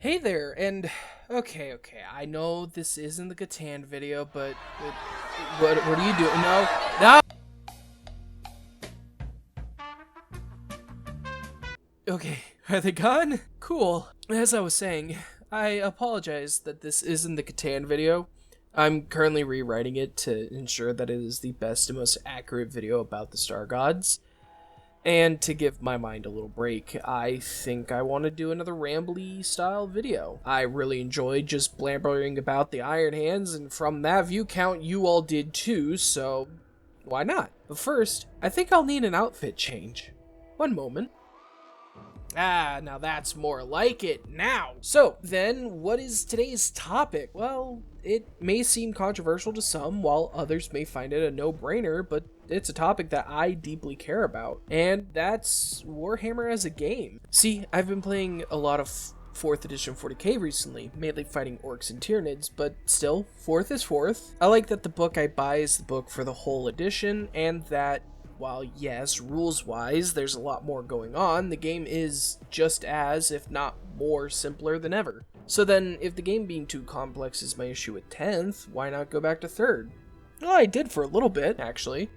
Hey there, and okay, I know this isn't the Catan video, but what are you doing? No. Okay, are they gone? Cool. As I was saying, I apologize that this isn't the Catan video. I'm currently rewriting it to ensure that it is the best and most accurate video about the Star Gods. And to give my mind a little break, I think I want to do another rambly style video. I really enjoyed just blabbering about the Iron Hands, and from that view count, you all did too, so why not? But first, I think I'll need an outfit change. One moment. Now that's more like it now. So then, what is today's topic? Well, it may seem controversial to some, while others may find it a no-brainer, but it's a topic that I deeply care about, and that's Warhammer as a game. See, I've been playing a lot of 4th edition 40k recently, mainly fighting orcs and tyranids, but still, 4th is 4th. I like that the book I buy is the book for the whole edition, and that while yes, rules-wise, there's a lot more going on, the game is just as, if not more, simpler than ever. So then, if the game being too complex is my issue with 10th, why not go back to 3rd? Well, I did for a little bit, actually.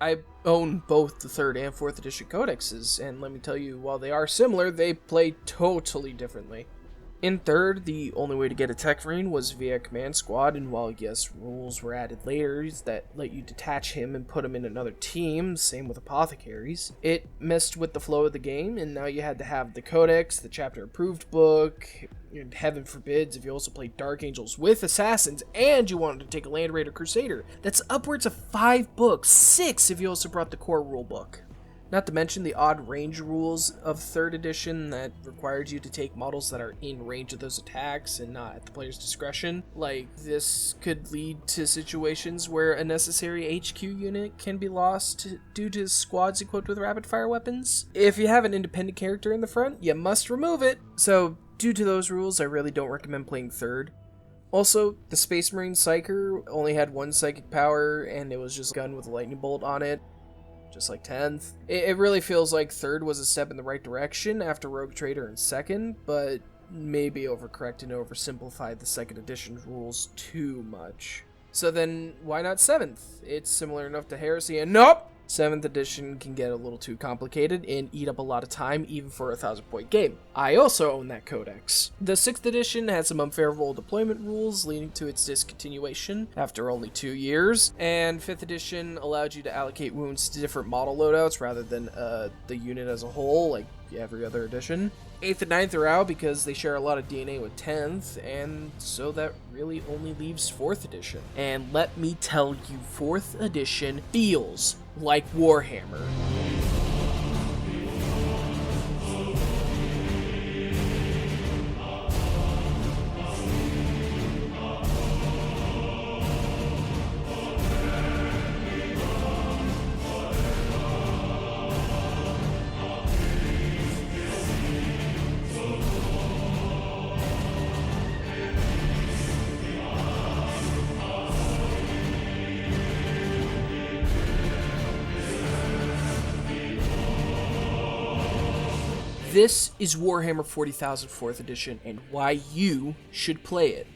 I own both the 3rd and 4th edition codexes, and let me tell you, while they are similar, they play totally differently. In 3rd, the only way to get a tech marine was via command squad, and while yes, rules were added later that let you detach him and put him in another team, same with apothecaries, it messed with the flow of the game, and now you had to have the codex, the chapter approved book, and heaven forbids if you also play Dark Angels with assassins, and you wanted to take a Land Raider Crusader. That's upwards of 5 books, 6 if you also brought the core rule book. Not to mention the odd range rules of 3rd edition that required you to take models that are in range of those attacks and not at the player's discretion. Like, this could lead to situations where a necessary HQ unit can be lost due to squads equipped with rapid fire weapons. If you have an independent character in the front, you must remove it. So, due to those rules, I really don't recommend playing 3rd. Also, the Space Marine Psyker only had 1 psychic power, and it was just a gun with a lightning bolt on it. Just like 10th. It really feels like 3rd was a step in the right direction after Rogue Trader in 2nd, but maybe overcorrected and oversimplified the 2nd edition rules too much. So then, why not 7th? It's similar enough to Heresy, and nope! 7th edition can get a little too complicated and eat up a lot of time even for a 1000-point game. I also own that codex. The 6th edition had some unfavorable deployment rules leading to its discontinuation after only 2 years, and 5th edition allowed you to allocate wounds to different model loadouts rather than the unit as a whole, like every other edition. 8th and 9th are out because they share a lot of DNA with 10th, and so that really only leaves 4th edition. And let me tell you, 4th edition feels like Warhammer. This is Warhammer 40,000 4th edition and why you should play it.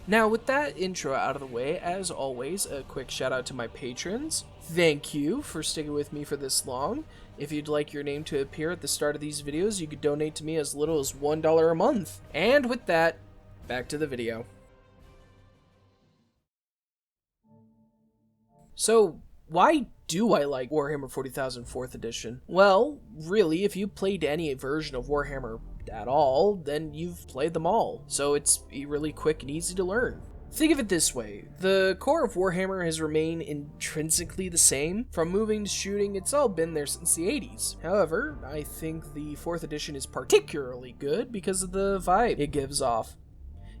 Now, with that intro out of the way, as always, a quick shout out to my patrons. Thank you for sticking with me for this long. If you'd like your name to appear at the start of these videos, you could donate to me as little as $1 a month. And with that, back to the video. So, why do I like Warhammer 40,000 4th edition? Well, really, if you played any version of Warhammer at all, then you've played them all, so it's really quick and easy to learn. Think of it this way, the core of Warhammer has remained intrinsically the same. From moving to shooting, it's all been there since the 80s. However, I think the 4th edition is particularly good because of the vibe it gives off.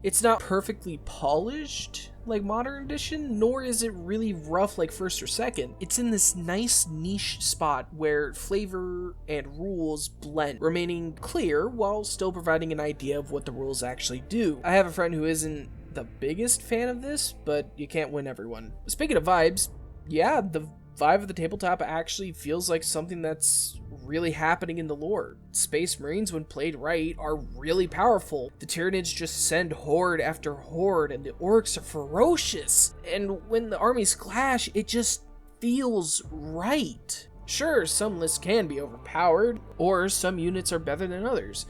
It's not perfectly polished like Modern Edition, nor is it really rough like 1st or 2nd. It's in this nice niche spot where flavor and rules blend, remaining clear while still providing an idea of what the rules actually do. I have a friend who isn't the biggest fan of this, but you can't win everyone. Speaking of vibes, yeah, the vibe of the tabletop actually feels like something that's really happening in the lore. Space Marines, when played right, are really powerful. The Tyranids just send horde after horde, and the orcs are ferocious. And when the armies clash, it just feels right. Sure, some lists can be overpowered, or some units are better than others,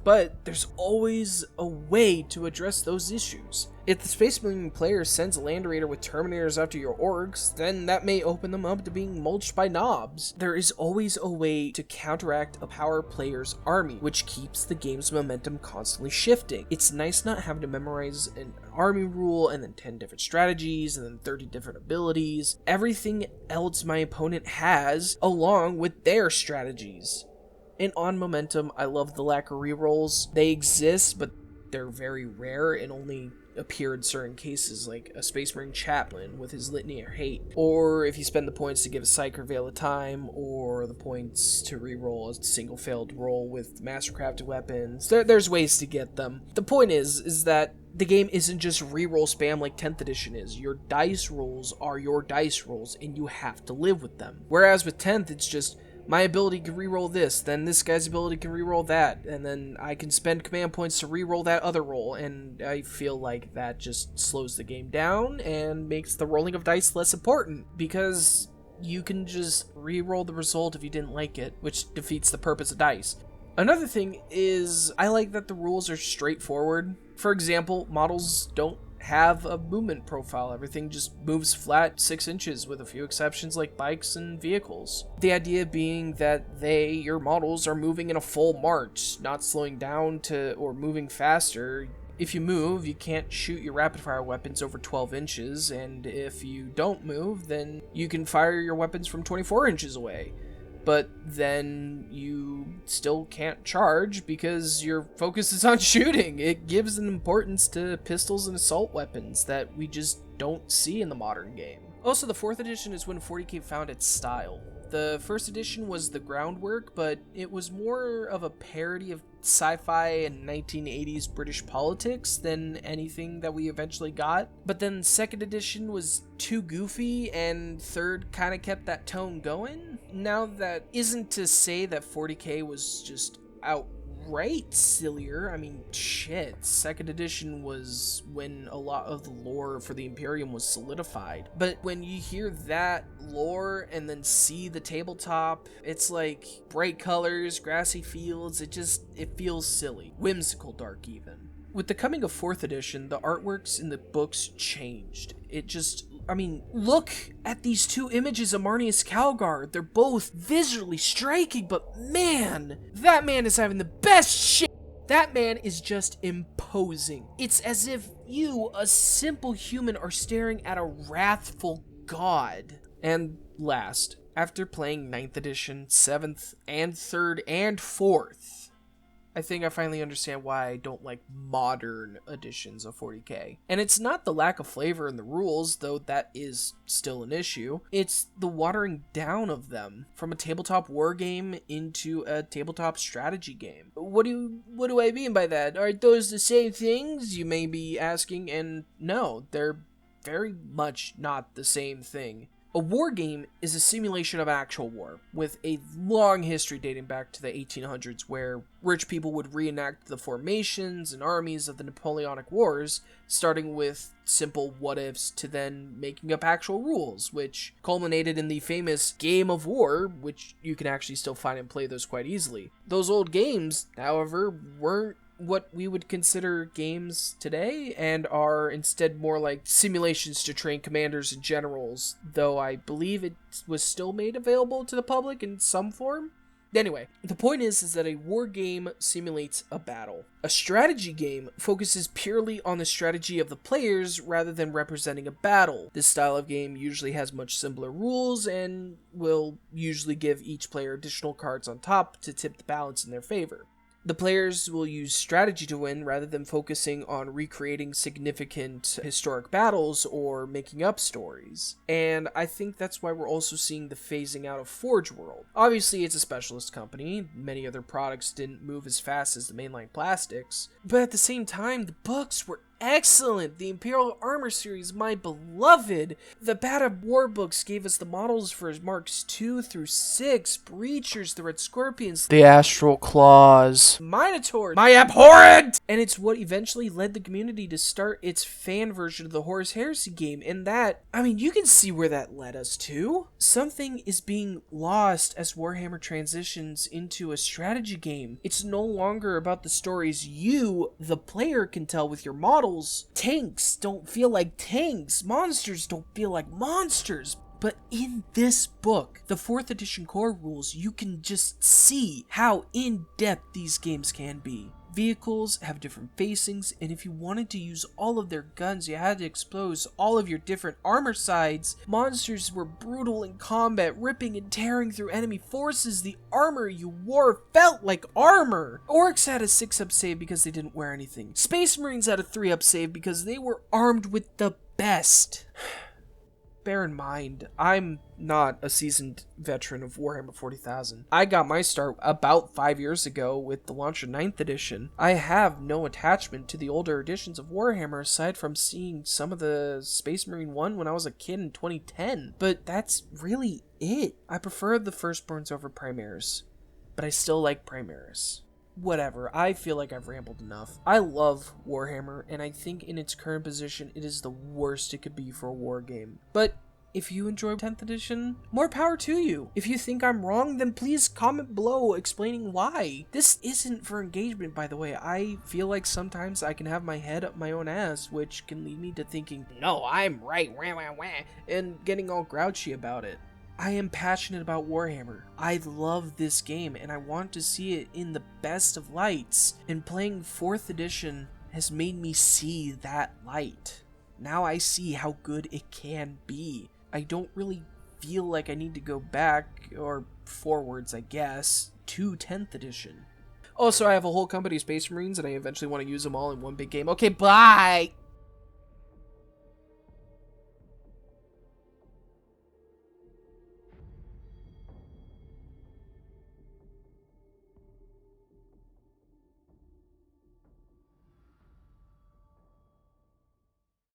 but there's always a way to address those issues. If the Space Marine player sends a Land Raider with Terminators after your orcs, then that may open them up to being mulched by knobs. There is always a way to counteract a power player's army, which keeps the game's momentum constantly shifting. It's nice not having to memorize an army rule and then 10 different strategies and then 30 different abilities. Everything else my opponent has along with their strategies. And on Momentum, I love the lack of rerolls. They exist, but they're very rare and only appear in certain cases, like a Space Marine Chaplain with his Litany of Hate, or if you spend the points to give a Psych or Veil of Time, or the points to reroll a single failed roll with Mastercrafted weapons. There's ways to get them. The point is that the game isn't just reroll spam like 10th edition is. Your dice rolls are your dice rolls, and you have to live with them. Whereas with 10th, it's just, my ability can reroll this, then this guy's ability can reroll that, and then I can spend command points to reroll that other roll, and I feel like that just slows the game down and makes the rolling of dice less important, because you can just reroll the result if you didn't like it, which defeats the purpose of dice. Another thing is, I like that the rules are straightforward. For example, models don't have a movement profile. Everything just moves flat 6 inches, with a few exceptions like bikes and vehicles. The idea being that your models are moving in a full march, not slowing down or moving faster. If you move, you can't shoot your rapid fire weapons over 12 inches, and if you don't move, then you can fire your weapons from 24 inches away. But then you still can't charge because your focus is on shooting. It gives an importance to pistols and assault weapons that we just don't see in the modern game. Also, the 4th edition is when 40k found its style. The 1st edition was the groundwork, but it was more of a parody of sci-fi and 1980s British politics than anything that we eventually got. But then 2nd edition was too goofy, and 3rd kind of kept that tone going. Now, that isn't to say that 40k was just outright sillier. I mean, shit, 2nd edition was when a lot of the lore for the Imperium was solidified. But when you hear that lore and then see the tabletop, it's like bright colors, grassy fields, it feels silly. Whimsical dark even. With the coming of 4th edition, the artworks in the books changed. Look at these 2 images of Marneus Calgar. They're both visually striking, but man, that man is having the best shit. That man is just imposing. It's as if you, a simple human, are staring at a wrathful god. And last, after playing 9th edition, 7th, and 3rd, and 4th, I think I finally understand why I don't like modern editions of 40k. And it's not the lack of flavor in the rules, though that is still an issue. It's the watering down of them from a tabletop war game into a tabletop strategy game. What do I mean by that? Are those the same things, you may be asking? And no, they're very much not the same thing. A war game is a simulation of actual war, with a long history dating back to the 1800s, where rich people would reenact the formations and armies of the Napoleonic Wars, starting with simple what-ifs to then making up actual rules, which culminated in the famous Game of War, which you can actually still find and play those quite easily. Those old games, however, weren't what we would consider games today, and are instead more like simulations to train commanders and generals, though I believe it was still made available to the public in some form. Anyway, the point is that a war game simulates a battle. A strategy game focuses purely on the strategy of the players rather than representing a battle. This style of game usually has much simpler rules and will usually give each player additional cards on top to tip the balance in their favor. The players will use strategy to win rather than focusing on recreating significant historic battles or making up stories. And I think that's why we're also seeing the phasing out of Forge World. Obviously, it's a specialist company. Many other products didn't move as fast as the mainline plastics. But at the same time, the books were excellent. The Imperial Armor series, my beloved. The Bad War books gave us the models for Marks 2 through 6, Breachers, the Red Scorpions, the Astral Claws, Minotaurs, my abhorrent! And it's what eventually led the community to start its fan version of the Horus Heresy game, and that, I mean, you can see where that led us to. Something is being lost as Warhammer transitions into a strategy game. It's no longer about the stories you, the player, can tell with your models. Tanks don't feel like tanks. Monsters don't feel like monsters. But in this book, the 4th edition core rules, you can just see how in-depth these games can be. Vehicles have different facings, and if you wanted to use all of their guns, you had to expose all of your different armor sides. Monsters were brutal in combat, ripping and tearing through enemy forces. The armor you wore felt like armor. Orcs had a 6-up save because they didn't wear anything. Space Marines had a 3-up save because they were armed with the best. Bear in mind, I'm not a seasoned veteran of Warhammer 40,000. I got my start about 5 years ago with the launch of 9th edition. I have no attachment to the older editions of Warhammer aside from seeing some of the Space Marine 1 when I was a kid in 2010. But that's really it. I prefer the Firstborns over Primaris, but I still like Primaris. Whatever, I feel like I've rambled enough. I love Warhammer, and I think in its current position, it is the worst it could be for a war game. But if you enjoy 10th edition, more power to you. If you think I'm wrong, then please comment below explaining why. This isn't for engagement, by the way. I feel like sometimes I can have my head up my own ass, which can lead me to thinking, no, I'm right, wah, wah, wah, and getting all grouchy about it. I am passionate about Warhammer. I love this game, and I want to see it in the best of lights, and playing 4th edition has made me see that light. Now I see how good it can be. I don't really feel like I need to go back, or forwards, I guess, to 10th edition. Also, I have a whole company of Space Marines, and I eventually want to use them all in one big game. Okay, bye!